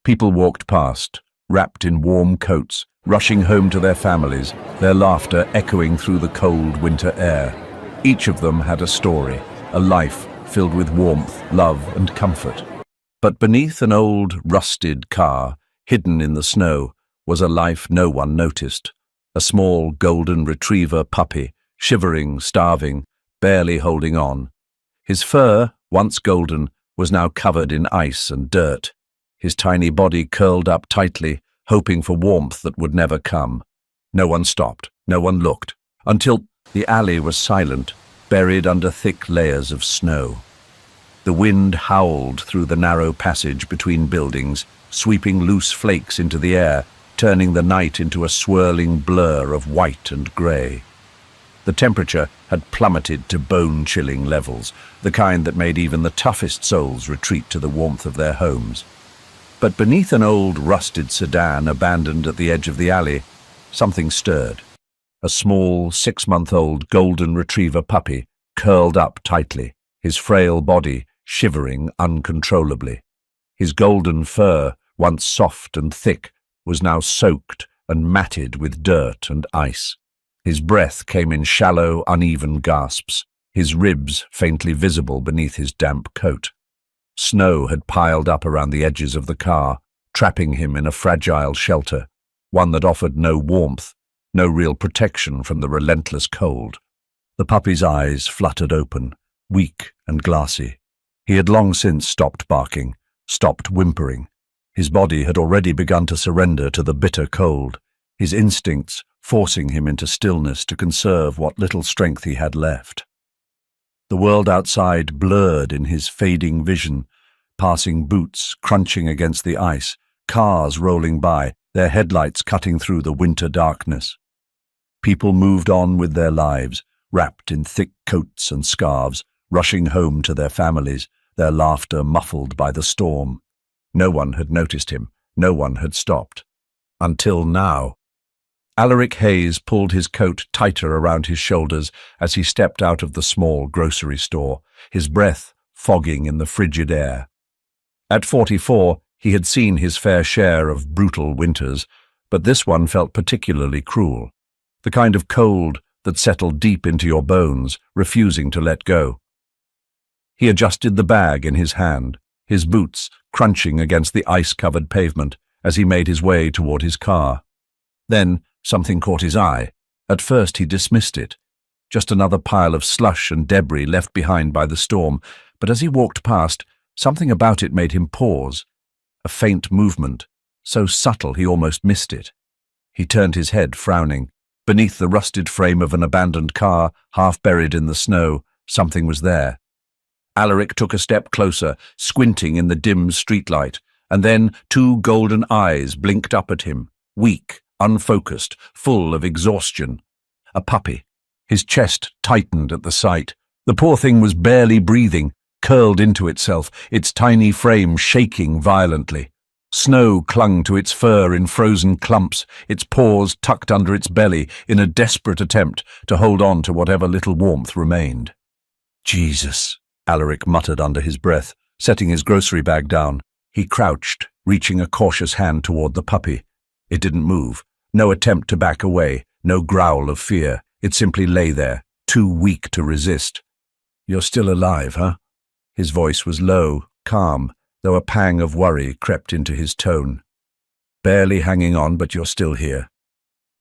People walked past, wrapped in warm coats, rushing home to their families, their laughter echoing through the cold winter air. Each of them had a story, a life filled with warmth, love, and comfort. But beneath an old, rusted car, hidden in the snow, was a life no one noticed. A small golden retriever puppy, shivering, starving, barely holding on. His fur, once golden, was now covered in ice and dirt. His tiny body curled up tightly, hoping for warmth that would never come. No one stopped, no one looked, until the alley was silent, buried under thick layers of snow. The wind howled through the narrow passage between buildings, sweeping loose flakes into the air, turning the night into a swirling blur of white and grey. The temperature had plummeted to bone-chilling levels, the kind that made even the toughest souls retreat to the warmth of their homes. But beneath an old, rusted sedan abandoned at the edge of the alley, something stirred. A small, 6-month-old golden retriever puppy curled up tightly, his frail body shivering uncontrollably. His golden fur, once soft and thick, was now soaked and matted with dirt and ice. His breath came in shallow, uneven gasps, his ribs faintly visible beneath his damp coat. Snow had piled up around the edges of the car, trapping him in a fragile shelter, one that offered no warmth, no real protection from the relentless cold. The puppy's eyes fluttered open, weak and glassy. He had long since stopped barking, stopped whimpering. His body had already begun to surrender to the bitter cold, his instincts forcing him into stillness to conserve what little strength he had left. The world outside blurred in his fading vision, passing boots crunching against the ice, cars rolling by, their headlights cutting through the winter darkness. People moved on with their lives, wrapped in thick coats and scarves, rushing home to their families, their laughter muffled by the storm. No one had noticed him, no one had stopped. Until now. Alaric Hayes pulled his coat tighter around his shoulders as he stepped out of the small grocery store, his breath fogging in the frigid air. At 44, he had seen his fair share of brutal winters, but this one felt particularly cruel, the kind of cold that settled deep into your bones, refusing to let go. He adjusted the bag in his hand, his boots crunching against the ice-covered pavement as he made his way toward his car. Then something caught his eye. At first he dismissed it, just another pile of slush and debris left behind by the storm, but as he walked past, something about it made him pause. A faint movement, so subtle he almost missed it. He turned his head, frowning. Beneath the rusted frame of an abandoned car, half buried in the snow, something was there. Alaric took a step closer, squinting in the dim streetlight, and then 2 golden eyes blinked up at him, weak, unfocused, full of exhaustion. A puppy. His chest tightened at the sight. The poor thing was barely breathing, curled into itself, its tiny frame shaking violently. Snow clung to its fur in frozen clumps, its paws tucked under its belly in a desperate attempt to hold on to whatever little warmth remained. Jesus, Alaric muttered under his breath, setting his grocery bag down. He crouched, reaching a cautious hand toward the puppy. It didn't move. No attempt to back away, no growl of fear. It simply lay there, too weak to resist. "You're still alive, huh?" His voice was low, calm, though a pang of worry crept into his tone. "Barely hanging on, but you're still here."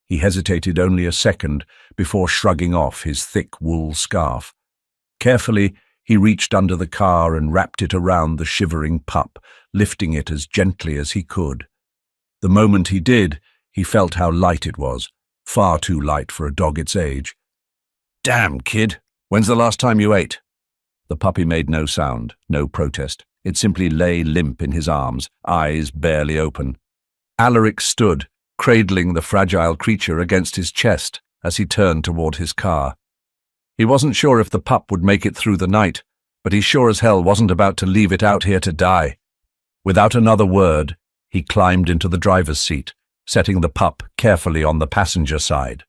He hesitated only a second before shrugging off his thick wool scarf. Carefully, he reached under the car and wrapped it around the shivering pup, lifting it as gently as he could. The moment he did, he felt how light it was, far too light for a dog its age. "Damn, kid, when's the last time you ate?" The puppy made no sound, no protest. It simply lay limp in his arms, eyes barely open. Alaric stood, cradling the fragile creature against his chest as he turned toward his car. He wasn't sure if the pup would make it through the night, but he sure as hell wasn't about to leave it out here to die. Without another word, he climbed into the driver's seat, setting the pup carefully on the passenger side.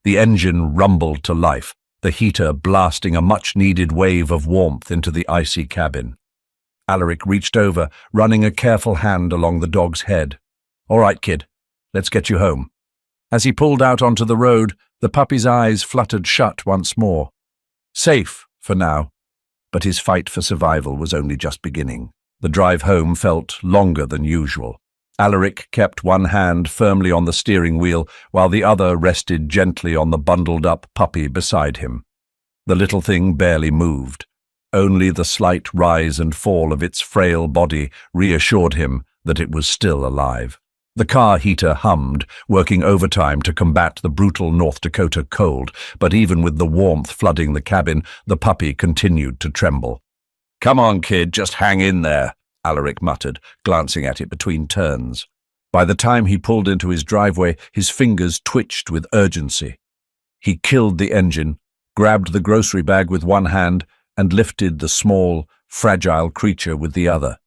The engine rumbled to life, the heater blasting a much-needed wave of warmth into the icy cabin. Alaric reached over, running a careful hand along the dog's head. "All right, kid. Let's get you home." As he pulled out onto the road, the puppy's eyes fluttered shut once more. Safe, for now. But his fight for survival was only just beginning. The drive home felt longer than usual. Alaric kept one hand firmly on the steering wheel while the other rested gently on the bundled-up puppy beside him. The little thing barely moved. Only the slight rise and fall of its frail body reassured him that it was still alive. The car heater hummed, working overtime to combat the brutal North Dakota cold, but even with the warmth flooding the cabin, the puppy continued to tremble. "Come on, kid, just hang in there," Alaric muttered, glancing at it between turns. By the time he pulled into his driveway, his fingers twitched with urgency. He killed the engine, grabbed the grocery bag with one hand, and lifted the small, fragile creature with the other.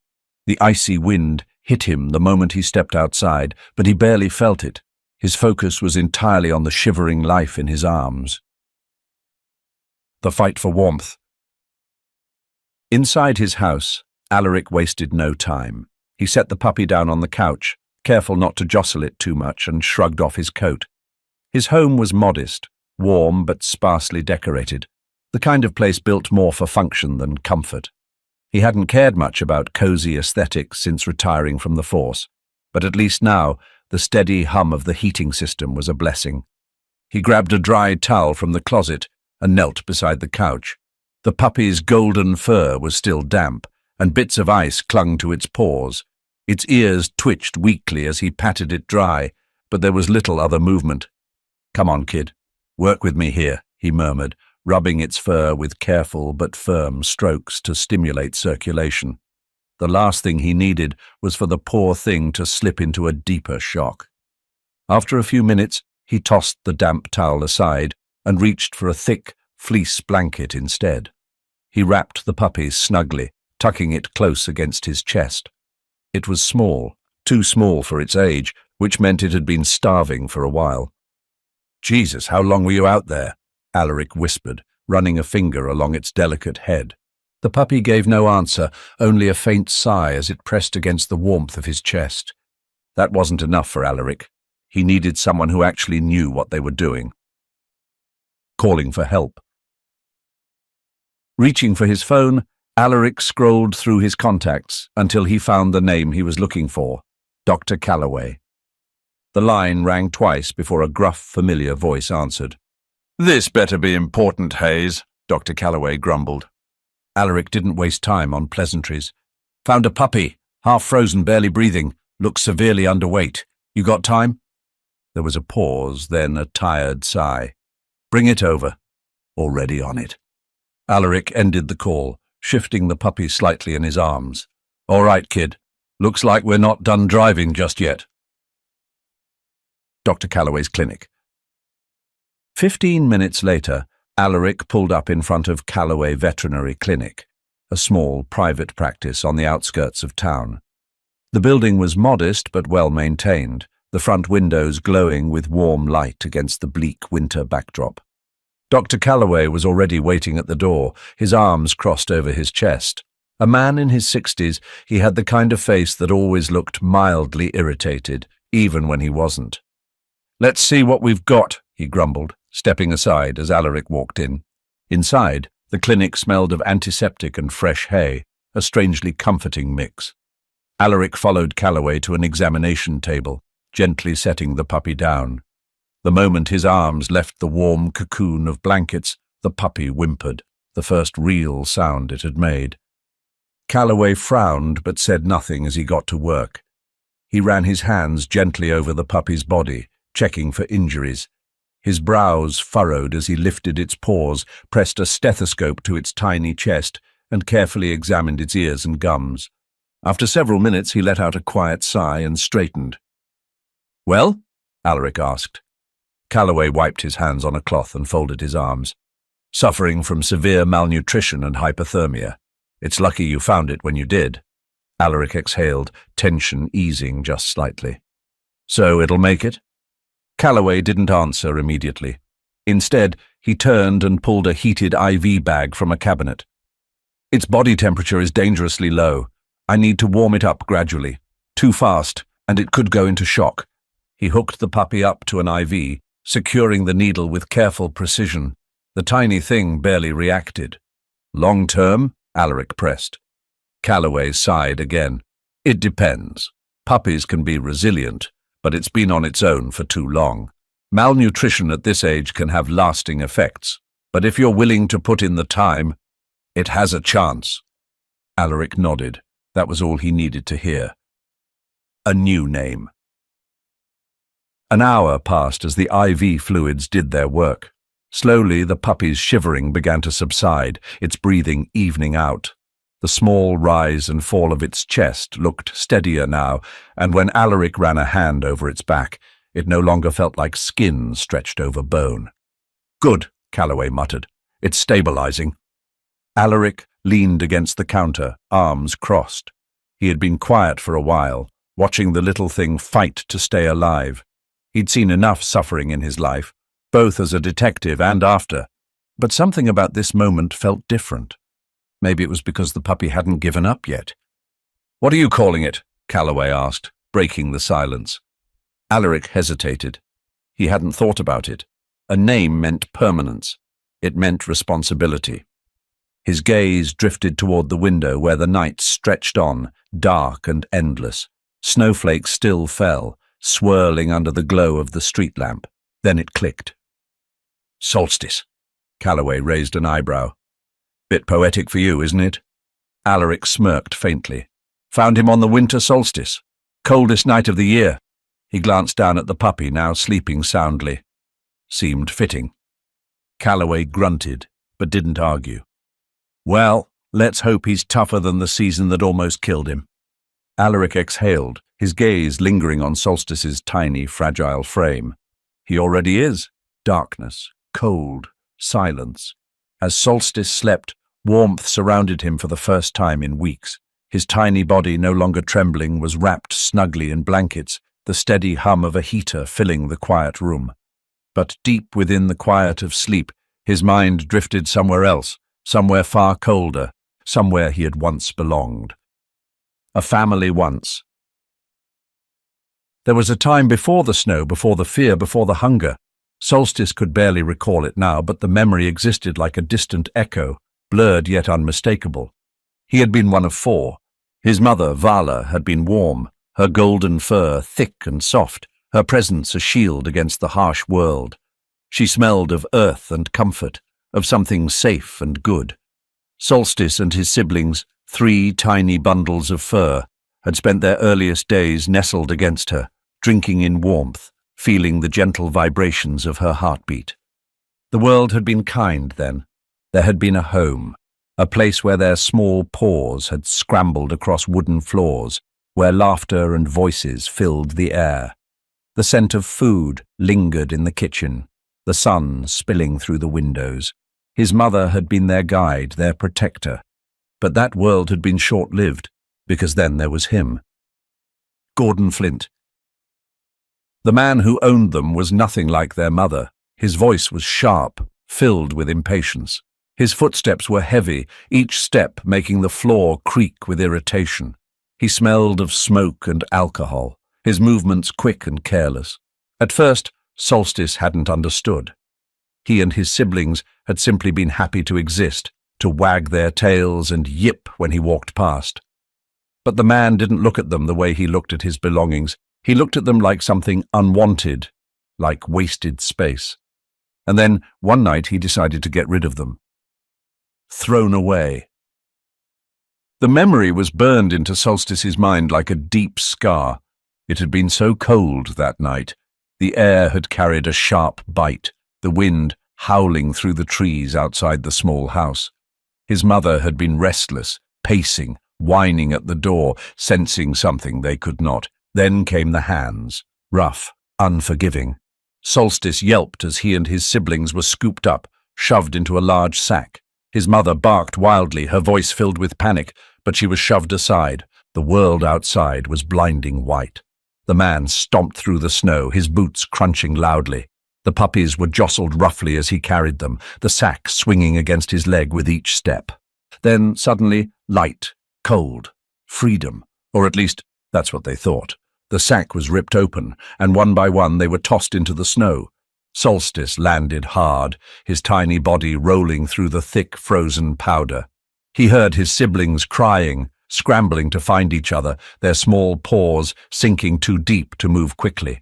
The icy wind hit him the moment he stepped outside, but he barely felt it. His focus was entirely on the shivering life in his arms. The fight for warmth. Inside his house, Alaric wasted no time. He set the puppy down on the couch, careful not to jostle it too much, and shrugged off his coat. His home was modest, warm but sparsely decorated, the kind of place built more for function than comfort. He hadn't cared much about cozy aesthetics since retiring from the force, but at least now the steady hum of the heating system was a blessing. He grabbed a dry towel from the closet and knelt beside the couch. The puppy's golden fur was still damp, and bits of ice clung to its paws. Its ears twitched weakly as he patted it dry, but there was little other movement. "Come on, kid. Work with me here," he murmured, rubbing its fur with careful but firm strokes to stimulate circulation. The last thing he needed was for the poor thing to slip into a deeper shock. After a few minutes, he tossed the damp towel aside and reached for a thick fleece blanket instead. He wrapped the puppy snugly, tucking it close against his chest. It was small, too small for its age, which meant it had been starving for a while. "Jesus, how long were you out there?" Alaric whispered, running a finger along its delicate head. The puppy gave no answer, only a faint sigh as it pressed against the warmth of his chest. That wasn't enough for Alaric. He needed someone who actually knew what they were doing. Calling for help. Reaching for his phone, Alaric scrolled through his contacts until he found the name he was looking for, Dr. Calloway. The line rang twice before a gruff, familiar voice answered. "This better be important, Hayes," Dr. Calloway grumbled. Alaric didn't waste time on pleasantries. "Found a puppy, half-frozen, barely breathing, looks severely underweight. You got time?" There was a pause, then a tired sigh. "Bring it over." "Already on it." Alaric ended the call, shifting the puppy slightly in his arms. "All right, kid. Looks like we're not done driving just yet." Dr. Calloway's clinic. 15 minutes later, Alaric pulled up in front of Calloway Veterinary Clinic, a small private practice on the outskirts of town. The building was modest but well maintained, the front windows glowing with warm light against the bleak winter backdrop. Dr. Calloway was already waiting at the door, his arms crossed over his chest. A man in his 60s, he had the kind of face that always looked mildly irritated, even when he wasn't. "Let's see what we've got," he grumbled, stepping aside as Alaric walked in. Inside, the clinic smelled of antiseptic and fresh hay, a strangely comforting mix. Alaric followed Calloway to an examination table, gently setting the puppy down. The moment his arms left the warm cocoon of blankets, the puppy whimpered, the first real sound it had made. Calloway frowned but said nothing as he got to work. He ran his hands gently over the puppy's body, checking for injuries. His brows furrowed as he lifted its paws, pressed a stethoscope to its tiny chest, and carefully examined its ears and gums. After several minutes, he let out a quiet sigh and straightened. "Well?" Alaric asked. Calloway wiped his hands on a cloth and folded his arms. "Suffering from severe malnutrition and hypothermia. It's lucky you found it when you did." Alaric exhaled, tension easing just slightly. "So it'll make it?" Calloway didn't answer immediately. Instead, he turned and pulled a heated IV bag from a cabinet. "Its body temperature is dangerously low. I need to warm it up gradually. Too fast, and it could go into shock. He hooked the puppy up to an IV, securing the needle with careful precision. The tiny thing barely reacted. Long term? Alaric pressed. Calloway sighed again. It depends. Puppies can be resilient, but it's been on its own for too long. Malnutrition at this age can have lasting effects, but if you're willing to put in the time, it has a chance. Alaric nodded. That was all he needed to hear. A new name. An hour passed as the IV fluids did their work. Slowly, the puppy's shivering began to subside, its breathing evening out. The small rise and fall of its chest looked steadier now, and when Alaric ran a hand over its back, it no longer felt like skin stretched over bone. Good, Calloway muttered. It's stabilizing. Alaric leaned against the counter, arms crossed. He had been quiet for a while, watching the little thing fight to stay alive. He'd seen enough suffering in his life, both as a detective and after, but something about this moment felt different. Maybe it was because the puppy hadn't given up yet. What are you calling it? Calloway asked, breaking the silence. Alaric hesitated. He hadn't thought about it. A name meant permanence. It meant responsibility. His gaze drifted toward the window where the night stretched on, dark and endless. Snowflakes still fell, swirling under the glow of the street lamp. Then it clicked. Solstice. Calloway raised an eyebrow. Bit poetic for you, isn't it? Alaric smirked faintly. Found him on the winter solstice. Coldest night of the year. He glanced down at the puppy, now sleeping soundly. Seemed fitting. Calloway grunted, but didn't argue. Well, let's hope he's tougher than the season that almost killed him. Alaric exhaled, his gaze lingering on Solstice's tiny, fragile frame. He already is. Darkness, cold, silence. As Solstice slept, warmth surrounded him for the first time in weeks. His tiny body, no longer trembling, was wrapped snugly in blankets, the steady hum of a heater filling the quiet room. But deep within the quiet of sleep, his mind drifted somewhere else, somewhere far colder, somewhere he had once belonged. A family once. There was a time before the snow, before the fear, before the hunger. Solstice could barely recall it now, but the memory existed like a distant echo, blurred yet unmistakable. He had been one of 4. His mother, Vala, had been warm, her golden fur thick and soft, her presence a shield against the harsh world. She smelled of earth and comfort, of something safe and good. Solstice and his siblings, 3 tiny bundles of fur, had spent their earliest days nestled against her, drinking in warmth, feeling the gentle vibrations of her heartbeat. The world had been kind then. There had been a home, a place where their small paws had scrambled across wooden floors, where laughter and voices filled the air. The scent of food lingered in the kitchen, the sun spilling through the windows. His mother had been their guide, their protector. But that world had been short-lived, because then there was him. Gordon Flint. The man who owned them was nothing like their mother. His voice was sharp, filled with impatience. His footsteps were heavy, each step making the floor creak with irritation. He smelled of smoke and alcohol, his movements quick and careless. At first, Solstice hadn't understood. He and his siblings had simply been happy to exist, to wag their tails and yip when he walked past. But the man didn't look at them the way he looked at his belongings. He looked at them like something unwanted, like wasted space. And then, one night, he decided to get rid of them. Thrown away. The memory was burned into Solstice's mind like a deep scar. It had been so cold that night. The air had carried a sharp bite, the wind howling through the trees outside the small house. His mother had been restless, pacing, whining at the door, sensing something they could not. Then came the hands, rough, unforgiving. Solstice yelped as he and his siblings were scooped up, shoved into a large sack. His mother barked wildly, her voice filled with panic, but she was shoved aside. The world outside was blinding white. The man stomped through the snow, his boots crunching loudly. The puppies were jostled roughly as he carried them, the sack swinging against his leg with each step. Then, suddenly, light, cold, freedom, or at least that's what they thought. The sack was ripped open, and one by one they were tossed into the snow. Solstice landed hard, his tiny body rolling through the thick, frozen powder. He heard his siblings crying, scrambling to find each other, their small paws sinking too deep to move quickly.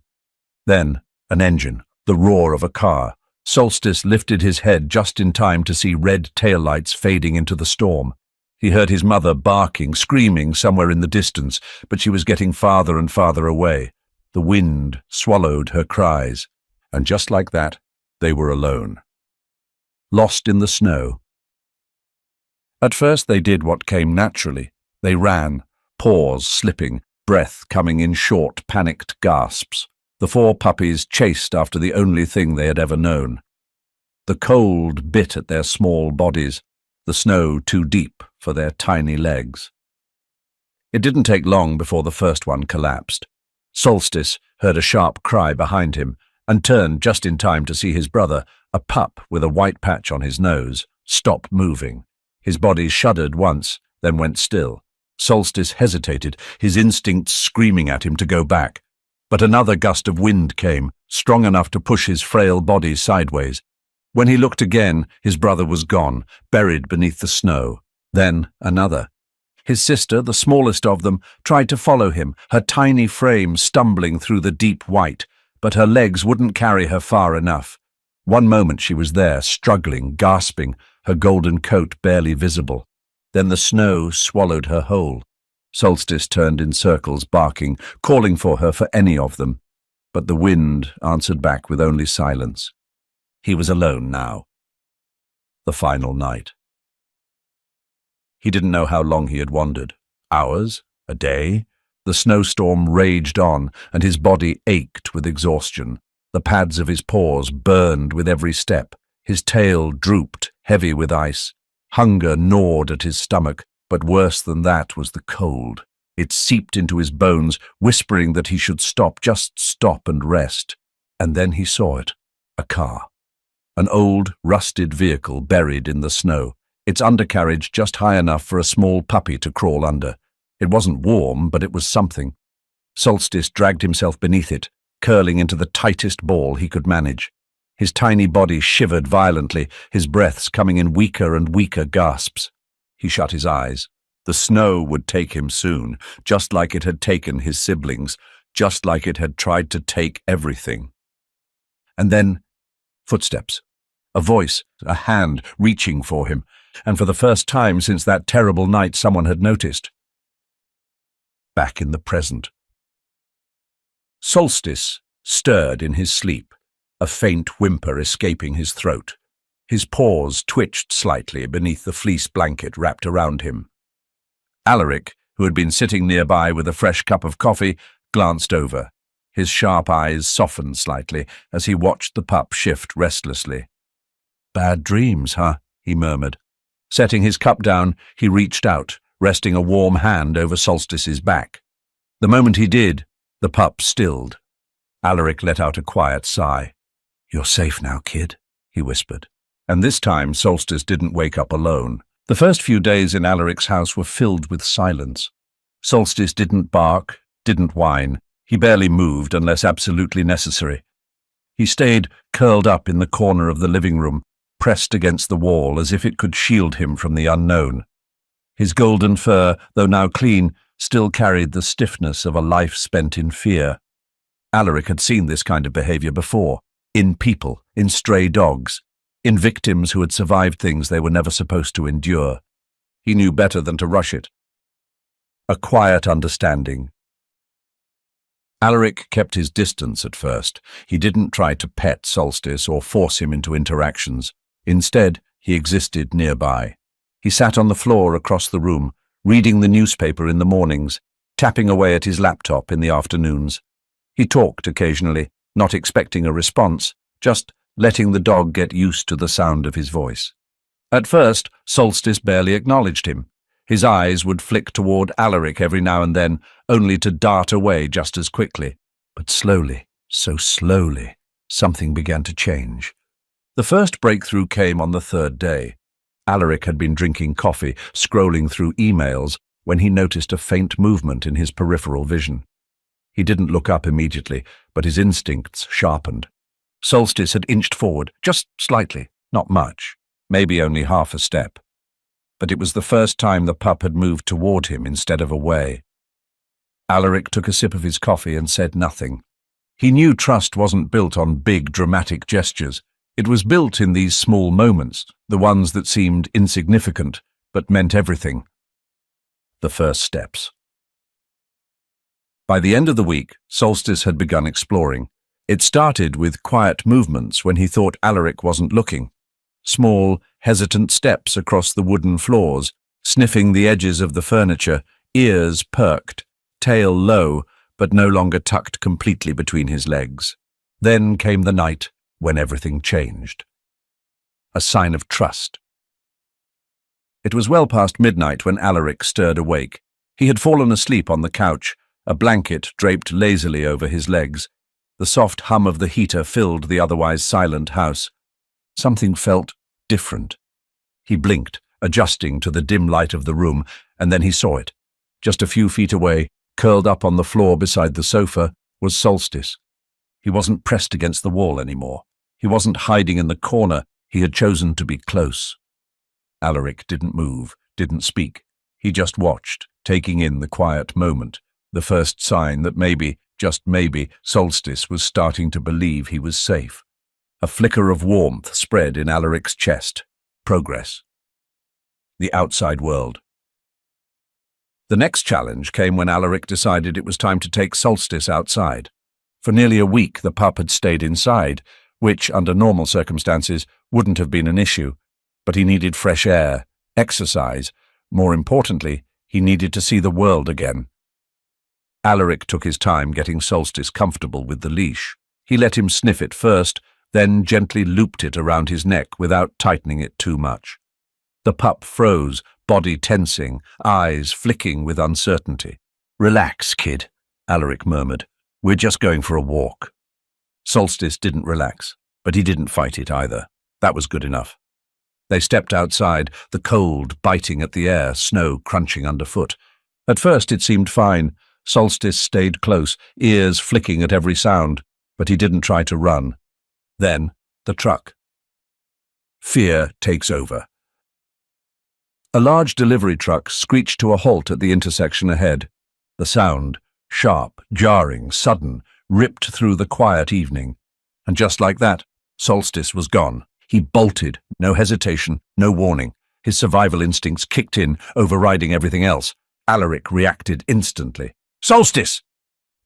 Then, an engine, the roar of a car. Solstice lifted his head just in time to see red taillights fading into the storm. He heard his mother barking, screaming somewhere in the distance, but she was getting farther and farther away. The wind swallowed her cries, and just like that, they were alone. Lost in the snow. At first they did what came naturally. They ran, paws slipping, breath coming in short, panicked gasps. The four puppies chased after the only thing they had ever known. The cold bit at their small bodies, the snow too deep for their tiny legs. It didn't take long before the first one collapsed. Solstice heard a sharp cry behind him and turned just in time to see his brother, a pup with a white patch on his nose, stop moving. His body shuddered once, then went still. Solstice hesitated, his instincts screaming at him to go back. But another gust of wind came, strong enough to push his frail body sideways. When he looked again, his brother was gone, buried beneath the snow. Then another. His sister, the smallest of them, tried to follow him, her tiny frame stumbling through the deep white, but her legs wouldn't carry her far enough. One moment she was there, struggling, gasping, her golden coat barely visible. Then the snow swallowed her whole. Solstice turned in circles, barking, calling for her for any of them. But the wind answered back with only silence. He was alone now. The final night. He didn't know how long he had wandered. Hours? A day? The snowstorm raged on, and his body ached with exhaustion. The pads of his paws burned with every step. His tail drooped, heavy with ice. Hunger gnawed at his stomach, but worse than that was the cold. It seeped into his bones, whispering that he should stop, just stop and rest. And then he saw it. A car. An old, rusted vehicle buried in the snow, its undercarriage just high enough for a small puppy to crawl under. It wasn't warm, but it was something. Solstice dragged himself beneath it, curling into the tightest ball he could manage. His tiny body shivered violently, his breaths coming in weaker and weaker gasps. He shut his eyes. The snow would take him soon, just like it had taken his siblings, just like it had tried to take everything. And then, footsteps. A voice, a hand reaching for him, and for the first time since that terrible night someone had noticed. Back in the present. Solstice stirred in his sleep, a faint whimper escaping his throat. His paws twitched slightly beneath the fleece blanket wrapped around him. Alaric, who had been sitting nearby with a fresh cup of coffee, glanced over. His sharp eyes softened slightly as he watched the pup shift restlessly. "Bad dreams, huh?" he murmured. Setting his cup down, he reached out, resting a warm hand over Solstice's back. The moment he did, the pup stilled. Alaric let out a quiet sigh. "You're safe now, kid," he whispered. And this time Solstice didn't wake up alone. The first few days in Alaric's house were filled with silence. Solstice didn't bark, didn't whine. He barely moved unless absolutely necessary. He stayed curled up in the corner of the living room, pressed against the wall as if it could shield him from the unknown. His golden fur, though now clean, still carried the stiffness of a life spent in fear. Alaric had seen this kind of behavior before, in people, in stray dogs, in victims who had survived things they were never supposed to endure. He knew better than to rush it. A quiet understanding. Alaric kept his distance at first. He didn't try to pet Solstice or force him into interactions. Instead, he existed nearby. He sat on the floor across the room, reading the newspaper in the mornings, tapping away at his laptop in the afternoons. He talked occasionally, not expecting a response, just letting the dog get used to the sound of his voice. At first, Solstice barely acknowledged him. His eyes would flick toward Alaric every now and then, only to dart away just as quickly. But slowly, so slowly, something began to change. The first breakthrough came on the third day. Alaric had been drinking coffee, scrolling through emails, when he noticed a faint movement in his peripheral vision. He didn't look up immediately, but his instincts sharpened. Solstice had inched forward, just slightly, not much, maybe only half a step. But it was the first time the pup had moved toward him instead of away. Alaric took a sip of his coffee and said nothing. He knew trust wasn't built on big, dramatic gestures. It was built in these small moments, the ones that seemed insignificant, but meant everything. The first steps. By the end of the week, Solstice had begun exploring. It started with quiet movements when he thought Alaric wasn't looking. Small, hesitant steps across the wooden floors, sniffing the edges of the furniture, ears perked, tail low, but no longer tucked completely between his legs. Then came the night when everything changed. A sign of trust. It was well past midnight when Alaric stirred awake. He had fallen asleep on the couch, a blanket draped lazily over his legs. The soft hum of the heater filled the otherwise silent house. Something felt different. He blinked, adjusting to the dim light of the room, and then he saw it. Just a few feet away, curled up on the floor beside the sofa, was Solstice. He wasn't pressed against the wall anymore. He wasn't hiding in the corner. He had chosen to be close. Alaric didn't move, didn't speak. He just watched, taking in the quiet moment, the first sign that maybe, just maybe, Solstice was starting to believe he was safe. A flicker of warmth spread in Alaric's chest. Progress. The outside world. The next challenge came when Alaric decided it was time to take Solstice outside. For nearly a week, the pup had stayed inside, which, under normal circumstances, wouldn't have been an issue. But he needed fresh air, exercise. More importantly, he needed to see the world again. Alaric took his time getting Solstice comfortable with the leash. He let him sniff it first, then gently looped it around his neck without tightening it too much. The pup froze, body tensing, eyes flicking with uncertainty. "Relax, kid," Alaric murmured. "We're just going for a walk." Solstice didn't relax, but he didn't fight it either. That was good enough. They stepped outside, the cold biting at the air, snow crunching underfoot. At first it seemed fine. Solstice stayed close, ears flicking at every sound, but he didn't try to run. Then, the truck. Fear takes over. A large delivery truck screeched to a halt at the intersection ahead. The sound, sharp, jarring, sudden, ripped through the quiet evening. And just like that, Solstice was gone. He bolted, no hesitation, no warning. His survival instincts kicked in, overriding everything else. Alaric reacted instantly. "Solstice!"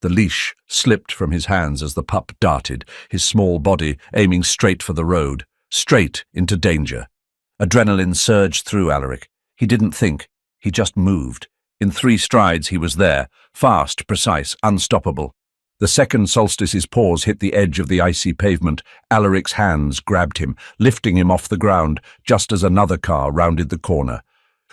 The leash slipped from his hands as the pup darted, his small body aiming straight for the road, straight into danger. Adrenaline surged through Alaric. He didn't think. He just moved. In 3 strides he was there, fast, precise, unstoppable. The second Solstice's paws hit the edge of the icy pavement, Alaric's hands grabbed him, lifting him off the ground just as another car rounded the corner.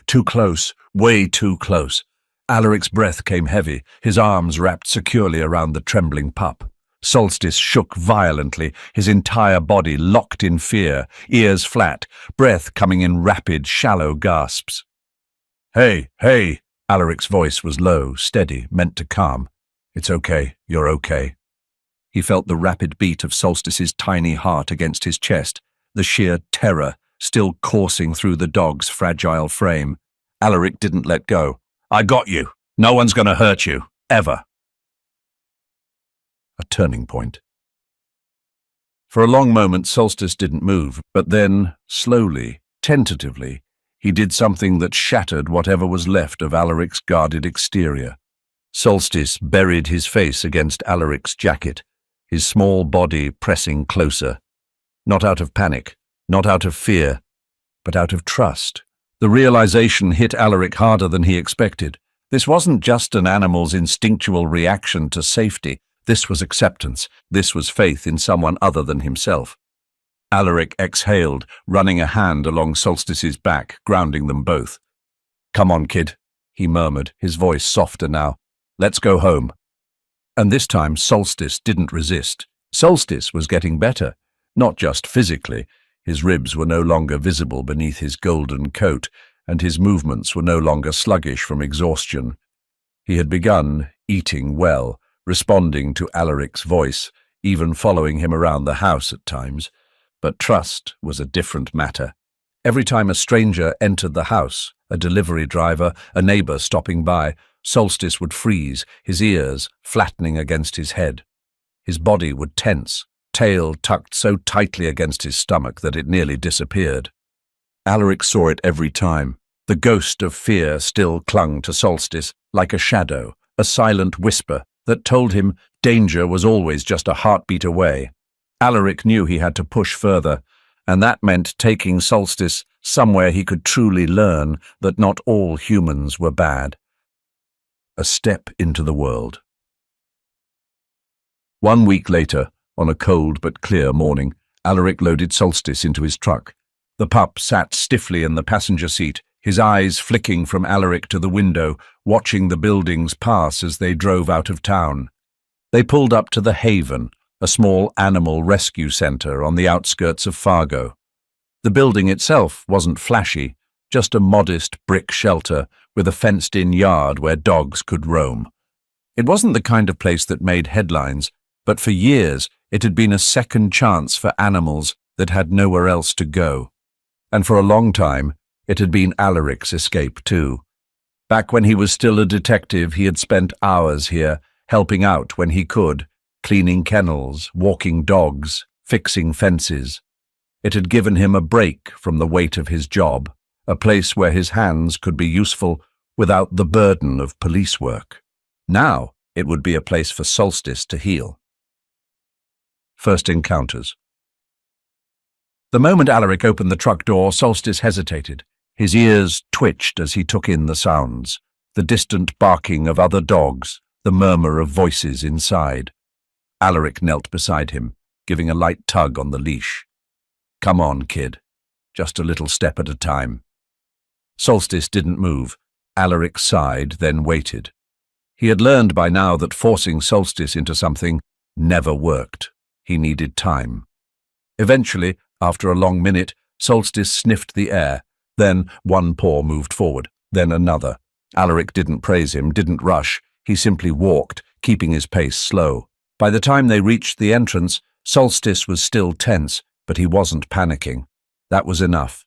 Too close, way too close. Alaric's breath came heavy, his arms wrapped securely around the trembling pup. Solstice shook violently, his entire body locked in fear, ears flat, breath coming in rapid, shallow gasps. "Hey, hey!" Alaric's voice was low, steady, meant to calm. "It's okay, you're okay." He felt the rapid beat of Solstice's tiny heart against his chest, the sheer terror still coursing through the dog's fragile frame. Alaric didn't let go. "I got you. No one's going to hurt you. Ever." A turning point. For a long moment, Solstice didn't move, but then, slowly, tentatively, he did something that shattered whatever was left of Alaric's guarded exterior. Solstice buried his face against Alaric's jacket, his small body pressing closer. Not out of panic, not out of fear, but out of trust. The realization hit Alaric harder than he expected. This wasn't just an animal's instinctual reaction to safety. This was acceptance. This was faith in someone other than himself. Alaric exhaled, running a hand along Solstice's back, grounding them both. "Come on, kid," he murmured, his voice softer now. "Let's go home." And this time Solstice didn't resist. Solstice was getting better, not just physically. His ribs were no longer visible beneath his golden coat, and his movements were no longer sluggish from exhaustion. He had begun eating well, responding to Alaric's voice, even following him around the house at times. But trust was a different matter. Every time a stranger entered the house, a delivery driver, a neighbor stopping by, Solstice would freeze, his ears flattening against his head. His body would tense, tail tucked so tightly against his stomach that it nearly disappeared. Alaric saw it every time. The ghost of fear still clung to Solstice, like a shadow, a silent whisper that told him danger was always just a heartbeat away. Alaric knew he had to push further, and that meant taking Solstice somewhere he could truly learn that not all humans were bad. A step into the world. 1 week later, on a cold but clear morning, Alaric loaded Solstice into his truck. The pup sat stiffly in the passenger seat, his eyes flicking from Alaric to the window, watching the buildings pass as they drove out of town. They pulled up to the Haven, a small animal rescue center on the outskirts of Fargo. The building itself wasn't flashy, just a modest brick shelter with a fenced-in yard where dogs could roam. It wasn't the kind of place that made headlines, but for years it had been a second chance for animals that had nowhere else to go. And for a long time, it had been Alaric's escape too. Back when he was still a detective, he had spent hours here, helping out when he could, cleaning kennels, walking dogs, fixing fences. It had given him a break from the weight of his job, a place where his hands could be useful without the burden of police work. Now it would be a place for Solstice to heal. First encounters. The moment Alaric opened the truck door, Solstice hesitated. His ears twitched as he took in the sounds, the distant barking of other dogs, the murmur of voices inside. Alaric knelt beside him, giving a light tug on the leash. "Come on, kid. Just a little step at a time." Solstice didn't move. Alaric sighed, then waited. He had learned by now that forcing Solstice into something never worked. He needed time. Eventually, after a long minute, Solstice sniffed the air. Then one paw moved forward, then another. Alaric didn't praise him, didn't rush. He simply walked, keeping his pace slow. By the time they reached the entrance, Solstice was still tense, but he wasn't panicking. That was enough.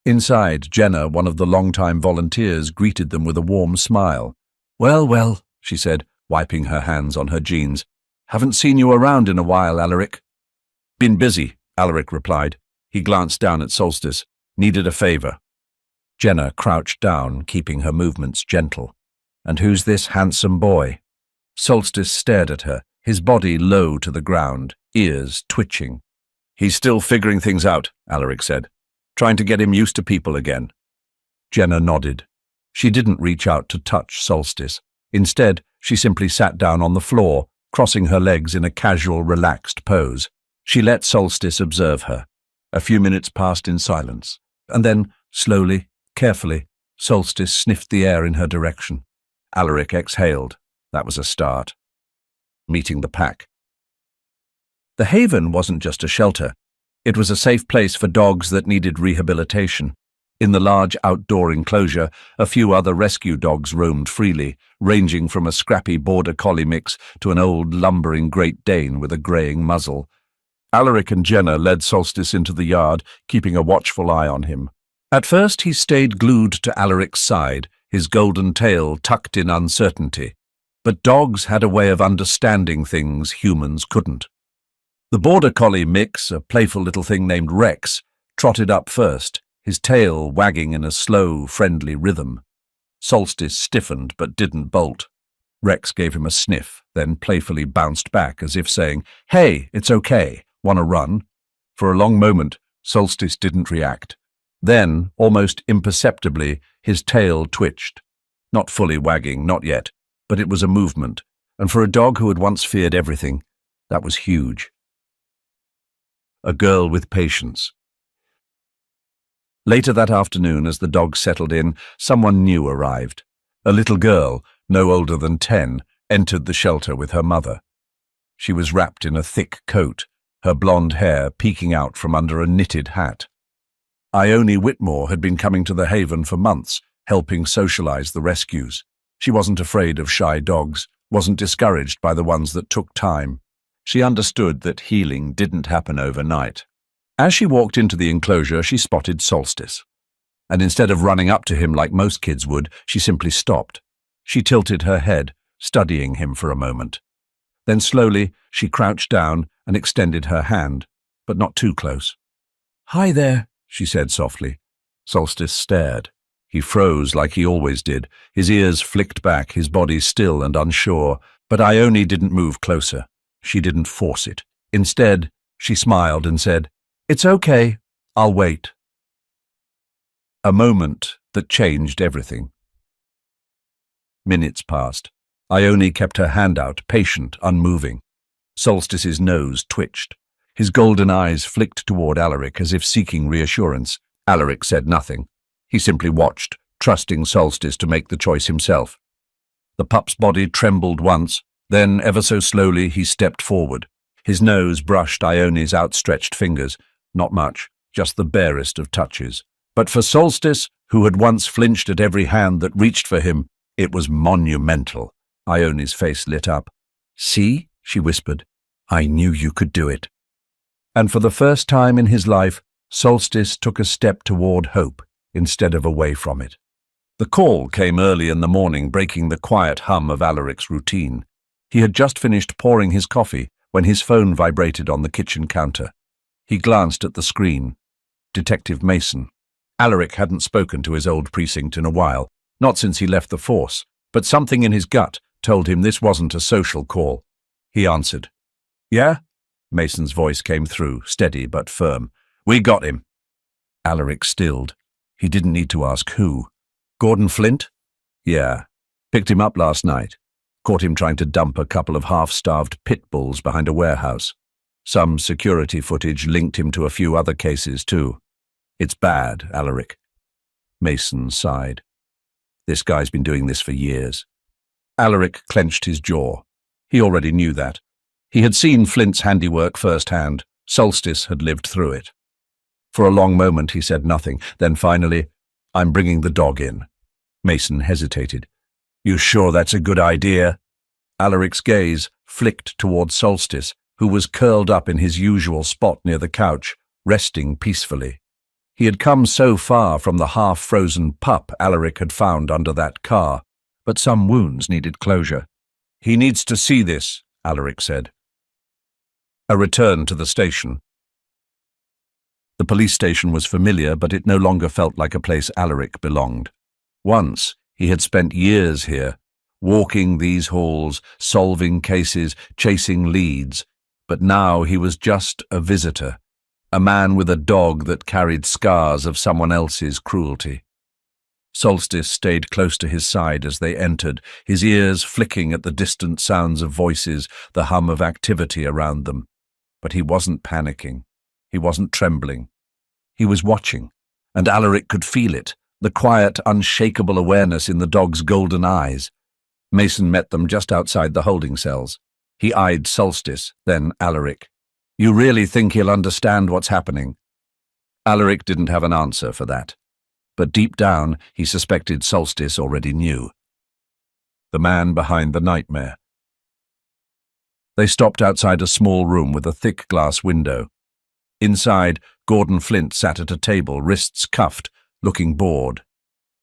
Inside, Jenna, one of the longtime volunteers, greeted them with a warm smile. "Well, well," she said, wiping her hands on her jeans. "Haven't seen you around in a while, Alaric." "Been busy," Alaric replied. He glanced down at Solstice. "Needed a favor." Jenna crouched down, keeping her movements gentle. "And who's this handsome boy?" Solstice stared at her, his body low to the ground, ears twitching. "He's still figuring things out," Alaric said. "Trying to get him used to people again." Jenna nodded. She didn't reach out to touch Solstice. Instead, she simply sat down on the floor, crossing her legs in a casual, relaxed pose. She let Solstice observe her. A few minutes passed in silence, and then, slowly, carefully, Solstice sniffed the air in her direction. Alaric exhaled. That was a start. Meeting the pack. The Haven wasn't just a shelter. It was a safe place for dogs that needed rehabilitation. In the large outdoor enclosure, a few other rescue dogs roamed freely, ranging from a scrappy border collie mix to an old lumbering Great Dane with a greying muzzle. Alaric and Jenna led Solstice into the yard, keeping a watchful eye on him. At first he stayed glued to Alaric's side, his golden tail tucked in uncertainty. But dogs had a way of understanding things humans couldn't. The border collie mix, a playful little thing named Rex, trotted up first, his tail wagging in a slow, friendly rhythm. Solstice stiffened but didn't bolt. Rex gave him a sniff, then playfully bounced back as if saying, "Hey, it's okay. Want to run?" For a long moment, Solstice didn't react. Then, almost imperceptibly, his tail twitched. Not fully wagging, not yet, but it was a movement, and for a dog who had once feared everything, that was huge. A girl with patience. Later that afternoon, as the dogs settled in, someone new arrived. A little girl, no older than 10, entered the shelter with her mother. She was wrapped in a thick coat, her blonde hair peeking out from under a knitted hat. Ione Whitmore had been coming to the Haven for months, helping socialize the rescues. She wasn't afraid of shy dogs, wasn't discouraged by the ones that took time. She understood that healing didn't happen overnight. As she walked into the enclosure, she spotted Solstice. And instead of running up to him like most kids would, she simply stopped. She tilted her head, studying him for a moment. Then slowly, she crouched down and extended her hand, but not too close. "Hi there," she said softly. Solstice stared. He froze like he always did. His ears flicked back, his body still and unsure. But Ione didn't move closer. She didn't force it. Instead, she smiled and said, "It's okay. I'll wait." A moment that changed everything. Minutes passed. Ione kept her hand out, patient, unmoving. Solstice's nose twitched. His golden eyes flicked toward Alaric as if seeking reassurance. Alaric said nothing. He simply watched, trusting Solstice to make the choice himself. The pup's body trembled once, then ever so slowly he stepped forward. His nose brushed Ione's outstretched fingers. Not much, just the barest of touches. But for Solstice, who had once flinched at every hand that reached for him, it was monumental. Ione's face lit up. "See?" she whispered. "I knew you could do it." And for the first time in his life, Solstice took a step toward hope instead of away from it. The call came early in the morning, breaking the quiet hum of Alaric's routine. He had just finished pouring his coffee when his phone vibrated on the kitchen counter. He glanced at the screen. Detective Mason. Alaric hadn't spoken to his old precinct in a while, not since he left the force, but something in his gut told him this wasn't a social call. He answered. "Yeah?" Mason's voice came through, steady but firm. "We got him." Alaric stilled. He didn't need to ask who. "Gordon Flint?" "Yeah. Picked him up last night. Caught him trying to dump a couple of half-starved pit bulls behind a warehouse. Some security footage linked him to a few other cases, too. It's bad, Alaric." Mason sighed. "This guy's been doing this for years." Alaric clenched his jaw. He already knew that. He had seen Flint's handiwork firsthand. Solstice had lived through it. For a long moment he said nothing. Then finally, "I'm bringing the dog in." Mason hesitated. "You sure that's a good idea?" Alaric's gaze flicked toward Solstice, who was curled up in his usual spot near the couch, resting peacefully. He had come so far from the half-frozen pup Alaric had found under that car, but some wounds needed closure. "He needs to see this," Alaric said. A return to the station. The police station was familiar, but it no longer felt like a place Alaric belonged. Once, he had spent years here, walking these halls, solving cases, chasing leads, but now he was just a visitor, a man with a dog that carried scars of someone else's cruelty. Solstice stayed close to his side as they entered, his ears flicking at the distant sounds of voices, the hum of activity around them. But he wasn't panicking. He wasn't trembling. He was watching, and Alaric could feel it, the quiet, unshakable awareness in the dog's golden eyes. Mason met them just outside the holding cells. He eyed Solstice, then Alaric. "You really think he'll understand what's happening?" Alaric didn't have an answer for that, but deep down he suspected Solstice already knew. The man behind the nightmare. They stopped outside a small room with a thick glass window. Inside, Gordon Flint sat at a table, wrists cuffed, looking bored.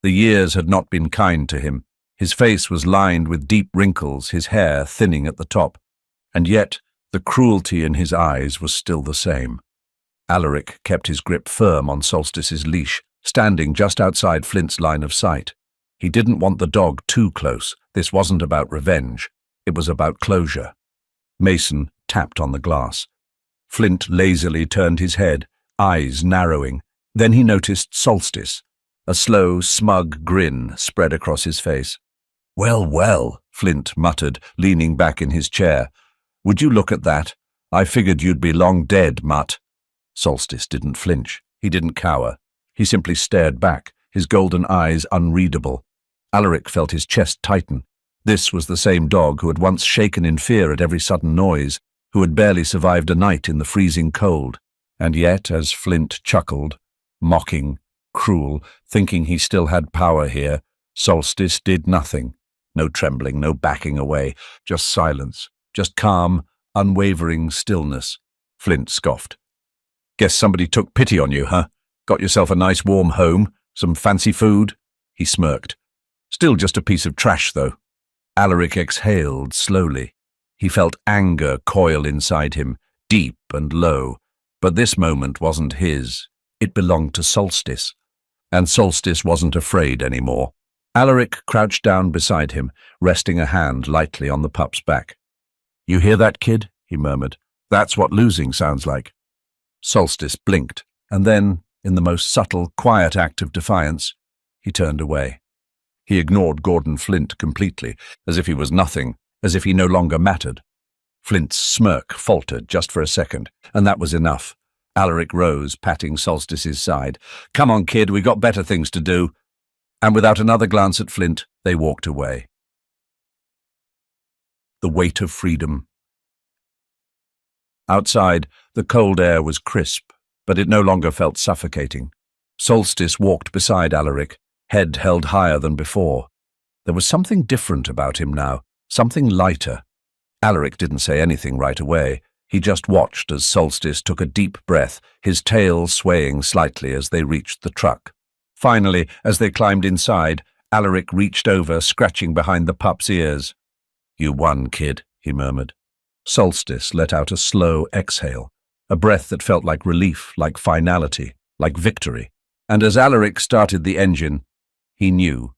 The years had not been kind to him. His face was lined with deep wrinkles, his hair thinning at the top. And yet, the cruelty in his eyes was still the same. Alaric kept his grip firm on Solstice's leash, standing just outside Flint's line of sight. He didn't want the dog too close. This wasn't about revenge. It was about closure. Mason tapped on the glass. Flint lazily turned his head, eyes narrowing. Then he noticed Solstice. A slow, smug grin spread across his face. "Well, well," Flint muttered, leaning back in his chair. "Would you look at that? I figured you'd be long dead, mutt." Solstice didn't flinch. He didn't cower. He simply stared back, his golden eyes unreadable. Alaric felt his chest tighten. This was the same dog who had once shaken in fear at every sudden noise, who had barely survived a night in the freezing cold. And yet, as Flint chuckled, Mocking, cruel, thinking he still had power here, Solstice did nothing. No trembling, no backing away, just silence, just calm, unwavering stillness. Flint scoffed. Guess somebody took pity on you, huh? Got yourself a nice warm home, some fancy food? He smirked. Still just a piece of trash, though. Alaric exhaled slowly. He felt anger coil inside him, deep and low. But this moment wasn't his. It belonged to Solstice. And Solstice wasn't afraid anymore. Alaric crouched down beside him, resting a hand lightly on the pup's back. "You hear that, kid?" he murmured. "That's what losing sounds like." Solstice blinked, and then, in the most subtle, quiet act of defiance, he turned away. He ignored Gordon Flint completely, as if he was nothing, as if he no longer mattered. Flint's smirk faltered just for a second, and that was enough. Alaric rose, patting Solstice's side. "Come on, kid, we got better things to do." And without another glance at Flint, they walked away. The weight of freedom. Outside, the cold air was crisp, but it no longer felt suffocating. Solstice walked beside Alaric, head held higher than before. There was something different about him now, something lighter. Alaric didn't say anything right away. He just watched as Solstice took a deep breath, his tail swaying slightly as they reached the truck. Finally, as they climbed inside, Alaric reached over, scratching behind the pup's ears. "You won, kid," he murmured. Solstice let out a slow exhale, a breath that felt like relief, like finality, like victory. And as Alaric started the engine, he knew.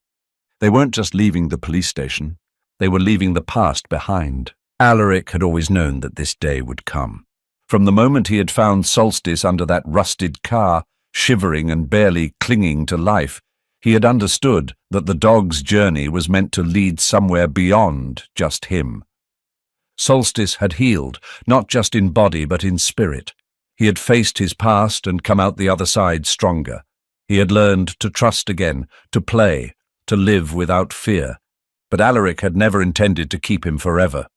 They weren't just leaving the police station. They were leaving the past behind. Alaric had always known that this day would come. From the moment he had found Solstice under that rusted car, shivering and barely clinging to life, he had understood that the dog's journey was meant to lead somewhere beyond just him. Solstice had healed, not just in body but in spirit. He had faced his past and come out the other side stronger. He had learned to trust again, to play, to live without fear. But Alaric had never intended to keep him forever.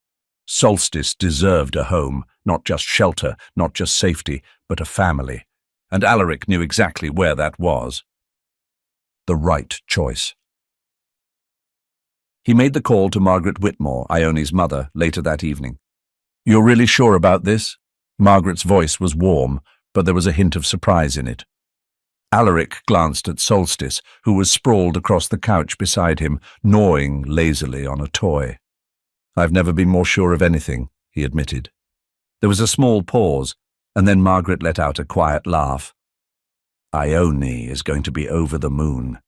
Solstice deserved a home, not just shelter, not just safety, but a family. And Alaric knew exactly where that was. The right choice. He made the call to Margaret Whitmore, Ione's mother, later that evening. "You're really sure about this?" Margaret's voice was warm, but there was a hint of surprise in it. Alaric glanced at Solstice, who was sprawled across the couch beside him, gnawing lazily on a toy. "I've never been more sure of anything," he admitted. There was a small pause, and then Margaret let out a quiet laugh. "Ione is going to be over the moon."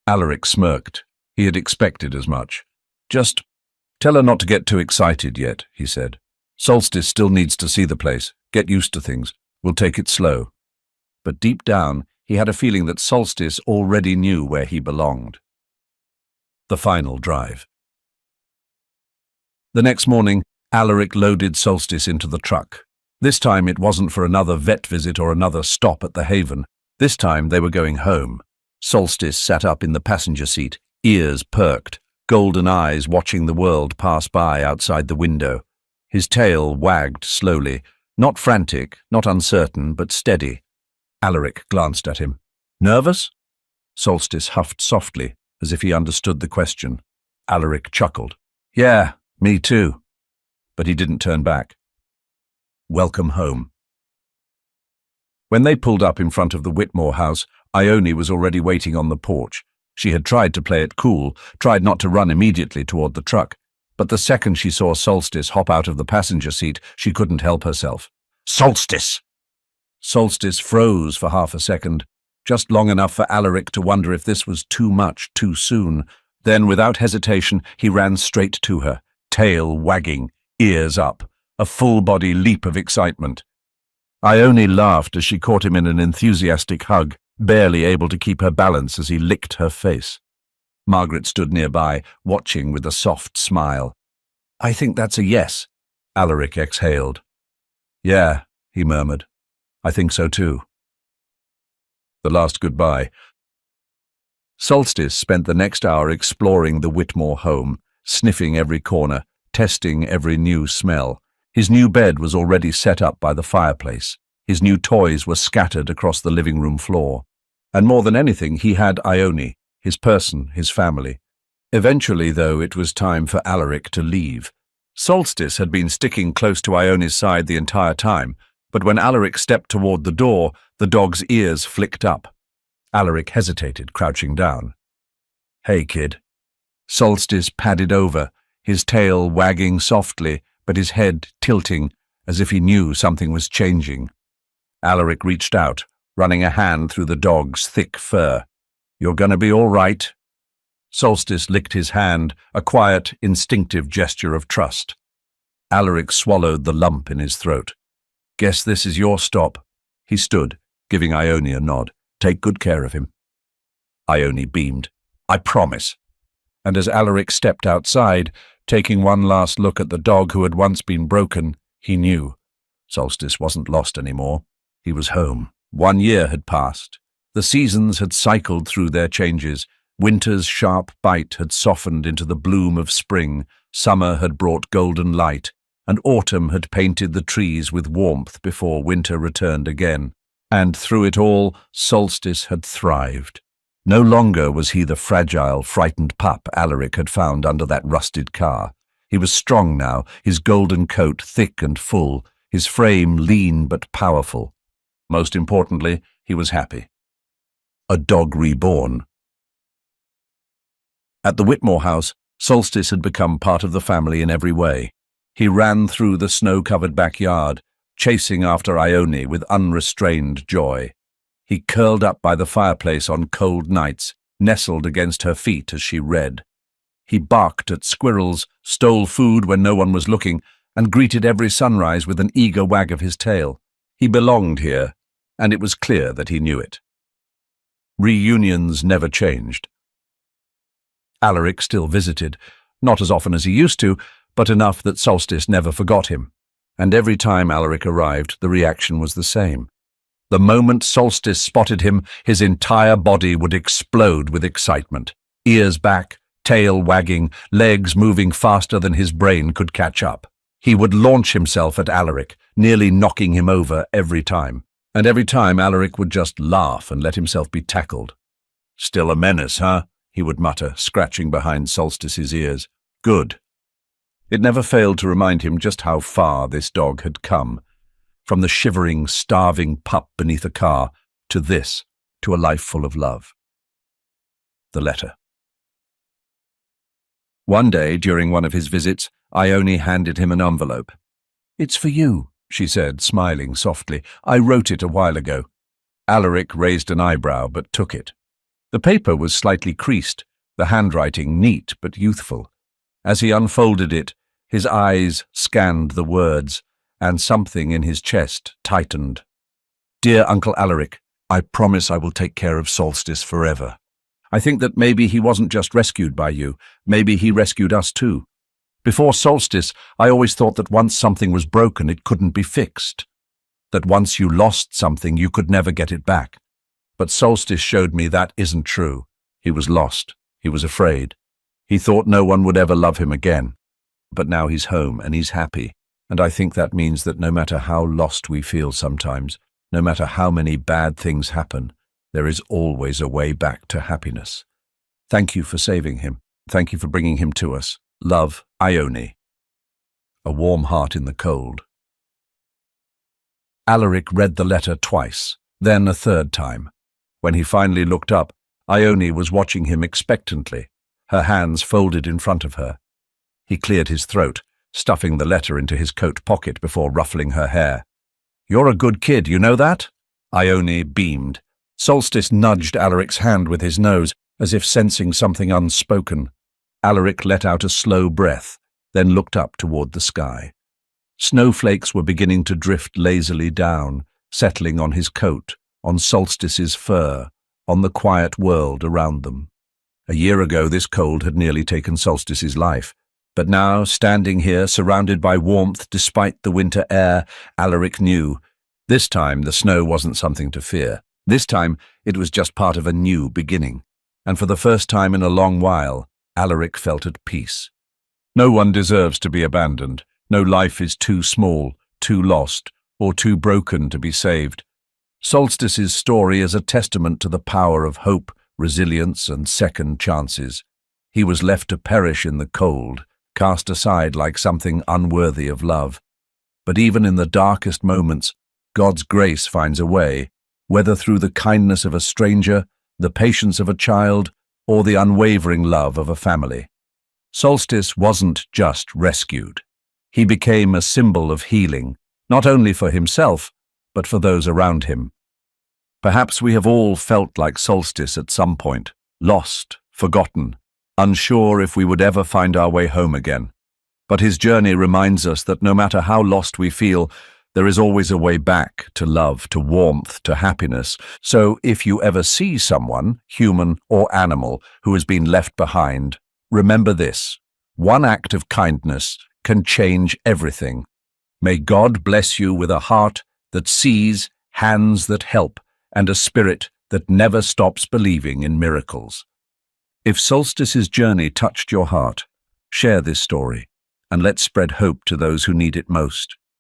Alaric smirked. He had expected as much. "Just tell her not to get too excited yet," he said. "Solstice still needs to see the place, get used to things. We'll take it slow." But deep down, he had a feeling that Solstice already knew where he belonged. The final drive. The next morning, Alaric loaded Solstice into the truck. This time it wasn't for another vet visit or another stop at the Haven. This time they were going home. Solstice sat up in the passenger seat, ears perked, golden eyes watching the world pass by outside the window. His tail wagged slowly, not frantic, not uncertain, but steady. Alaric glanced at him. "Nervous?" Solstice huffed softly, as if he understood the question. Alaric chuckled. "Yeah, me too." But he didn't turn back. Welcome home. When they pulled up in front of the Whitmore house, Ione was already waiting on the porch. She had tried to play it cool, tried not to run immediately toward the truck. But the second she saw Solstice hop out of the passenger seat, she couldn't help herself. "Solstice!" Solstice froze for half a second, just long enough for Alaric to wonder if this was too much too soon. Then, without hesitation, he ran straight to her, tail wagging, ears up, a full-body leap of excitement. Ione laughed as she caught him in an enthusiastic hug, barely able to keep her balance as he licked her face. Margaret stood nearby, watching with a soft smile. "I think that's a yes," Alaric exhaled. "Yeah," he murmured. "I think so too." The last goodbye. Solstice spent the next hour exploring the Whitmore home, sniffing every corner, testing every new smell. His new bed was already set up by the fireplace. His new toys were scattered across the living room floor. And more than anything, he had Ione, his person, his family. Eventually, though, it was time for Alaric to leave. Solstice had been sticking close to Ione's side the entire time, but when Alaric stepped toward the door, the dog's ears flicked up. Alaric hesitated, crouching down. "Hey, kid." Solstice padded over, his tail wagging softly, but his head tilting, as if he knew something was changing. Alaric reached out, running a hand through the dog's thick fur. "You're gonna be all right." Solstice licked his hand, a quiet, instinctive gesture of trust. Alaric swallowed the lump in his throat. "Guess this is your stop." He stood, giving Ione a nod. "Take good care of him." Ione beamed. "I promise." And as Alaric stepped outside, taking one last look at the dog who had once been broken, he knew. Solstice wasn't lost anymore. He was home. 1 year had passed. The seasons had cycled through their changes. Winter's sharp bite had softened into the bloom of spring, summer had brought golden light, and autumn had painted the trees with warmth before winter returned again. And through it all, Solstice had thrived. No longer was he the fragile, frightened pup Alaric had found under that rusted car. He was strong now, his golden coat thick and full, his frame lean but powerful. Most importantly, he was happy. A dog reborn. At the Whitmore house, Solstice had become part of the family in every way. He ran through the snow-covered backyard, chasing after Ione with unrestrained joy. He curled up by the fireplace on cold nights, nestled against her feet as she read. He barked at squirrels, stole food when no one was looking, and greeted every sunrise with an eager wag of his tail. He belonged here, and it was clear that he knew it. Reunions never changed. Alaric still visited, not as often as he used to, but enough that Solstice never forgot him. And every time Alaric arrived, the reaction was the same. The moment Solstice spotted him, his entire body would explode with excitement. Ears back, tail wagging, legs moving faster than his brain could catch up. He would launch himself at Alaric, nearly knocking him over every time. And every time Alaric would just laugh and let himself be tackled. "Still a menace, huh?" he would mutter, scratching behind Solstice's ears. "Good." It never failed to remind him just how far this dog had come. From the shivering, starving pup beneath a car, to this, to a life full of love. The letter. One day, during one of his visits, Ione handed him an envelope. "It's for you," she said, smiling softly. "I wrote it a while ago." Alaric raised an eyebrow, but took it. The paper was slightly creased, the handwriting neat but youthful. As he unfolded it, his eyes scanned the words, and something in his chest tightened. "Dear Uncle Alaric, I promise I will take care of Solstice forever. I think that maybe he wasn't just rescued by you, maybe he rescued us too. Before Solstice, I always thought that once something was broken, it couldn't be fixed. That once you lost something, you could never get it back. But Solstice showed me that isn't true. He was lost. He was afraid. He thought no one would ever love him again. But now he's home and he's happy. And I think that means that no matter how lost we feel sometimes, no matter how many bad things happen, there is always a way back to happiness. Thank you for saving him. Thank you for bringing him to us. Love, Ione." A warm heart in the cold. Alaric read the letter twice, then a third time. When he finally looked up, Ione was watching him expectantly, her hands folded in front of her. He cleared his throat, stuffing the letter into his coat pocket before ruffling her hair. "You're a good kid, you know that?" Ione beamed. Solstice nudged Alaric's hand with his nose, as if sensing something unspoken. Alaric let out a slow breath, then looked up toward the sky. Snowflakes were beginning to drift lazily down, settling on his coat, on Solstice's fur, on the quiet world around them. A year ago, this cold had nearly taken Solstice's life. But now, standing here, surrounded by warmth despite the winter air, Alaric knew. This time, the snow wasn't something to fear. This time, it was just part of a new beginning. And for the first time in a long while, Alaric felt at peace. No one deserves to be abandoned. No life is too small, too lost, or too broken to be saved. Solstice's story is a testament to the power of hope, resilience, and second chances. He was left to perish in the cold, cast aside like something unworthy of love. But even in the darkest moments, God's grace finds a way, whether through the kindness of a stranger, the patience of a child, or the unwavering love of a family. Solstice wasn't just rescued. He became a symbol of healing, not only for himself, but for those around him. Perhaps we have all felt like Solstice at some point, lost, forgotten, unsure if we would ever find our way home again. But his journey reminds us that no matter how lost we feel, there is always a way back to love, to warmth, to happiness. So if you ever see someone, human or animal, who has been left behind, remember this: one act of kindness can change everything. May God bless you with a heart that sees, hands that help, and a spirit that never stops believing in miracles. If Solstice's journey touched your heart, share this story, and let's spread hope to those who need it most.